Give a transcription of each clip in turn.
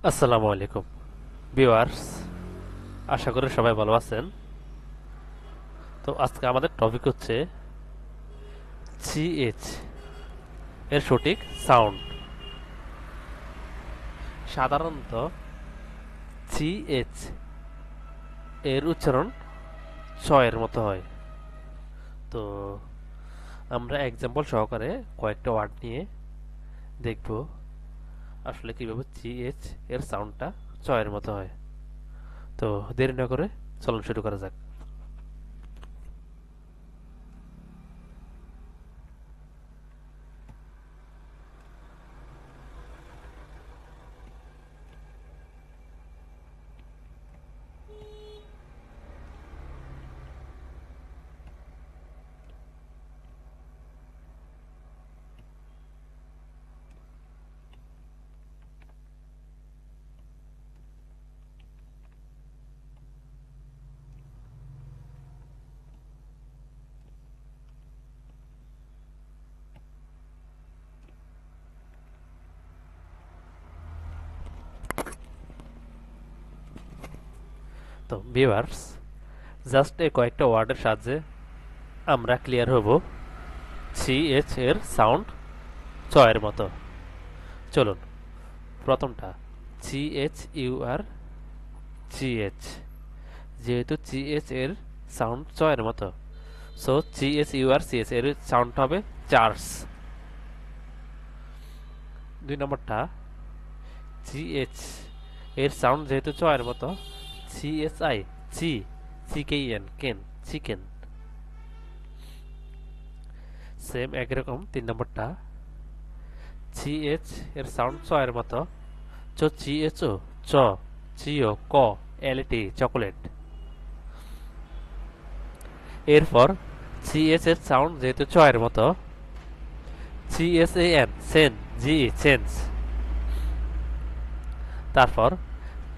আসসালামু আলাইকুম ভিউয়ার্স, আশা করি সবাই ভালো আছেন। তো আজকে আমাদের টপিক হচ্ছে সিএইচ এর সঠিক সাউন্ড। সাধারণত সিএইচ এর উচ্চারণ চ এর মতো হয়। তো আমরা এক্সাম্পল সহকারে কয়েকটা ওয়ার্ড নিয়ে দেখব আসলে কিভাবে সিএইচ এর সাউন্ডটা চ এর মতো হয়। তো দেরি না করে চলুন শুরু করা যাক। তো ভিউয়ার্স, জাস্ট এই কয়েকটা ওয়ার্ডের সাহায্যে আমরা ক্লিয়ার হব সিএইচ এর সাউন্ড চ এর মতো। চলুন, প্রথমটা CHUR GH, যেহেতু CH এর সাউন্ড চ এর মতো, সো CHUR CH এর সাউন্ড হবে চার্জ। দুই নম্বরটা CH এর সাউন্ড যেহেতু চ এর মতো, CHI চি, CKEN কেন, চিকেন। সেম একরকম তিন নম্বরটা CH এর সাউন্ড চ এর মতো, সো CHO চ, চিও ক, এলটি চকোলেট। এরপর সিএস এর সাউন্ড যেহেতু চ এর মতো, CSAN সেন, জি চেঞ্জ। তারপর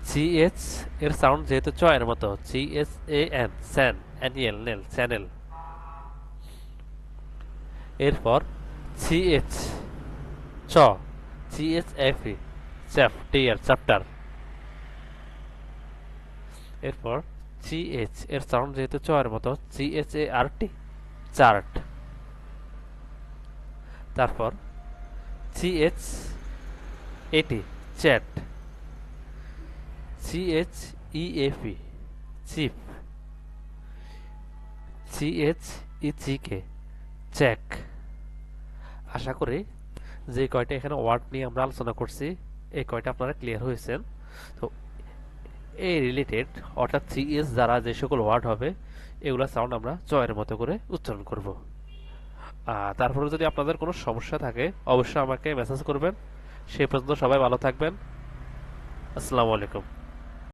CH এর সাউন্ড যেহেতু চ এর মতো, CSAN স্যান, অ্যানিয়েল নেল, চ্যানেল। এরপর CH চ, CHFE চ্যাপ, টিয়ার, চ্যাপ্টার। এরপর CH এর সাউন্ড যেহেতু চ এর মতো, CHART চার্ট। তারপর CHAT chat, CHEAP cheap, CHECK check. আশা করি যে কয়টা এখানে ওয়ার্ড নিয়ে আমরা আলোচনা করছি এই কয়টা আপনারা ক্লিয়ার হয়েছেন। তো এই রিলেটেড অর্থাৎ সিএস দ্বারা যে সকল ওয়ার্ড হবে এগুলো সাউন্ড আমরা চয়ের মতো করে উচ্চারণ করব। তারপরে যদি আপনাদের কোনো সমস্যা থাকে অবশ্যই আমাকে মেসেজ করবেন। সেই পর্যন্ত সবাই ভালো থাকবেন। আসসালামু আলাইকুম।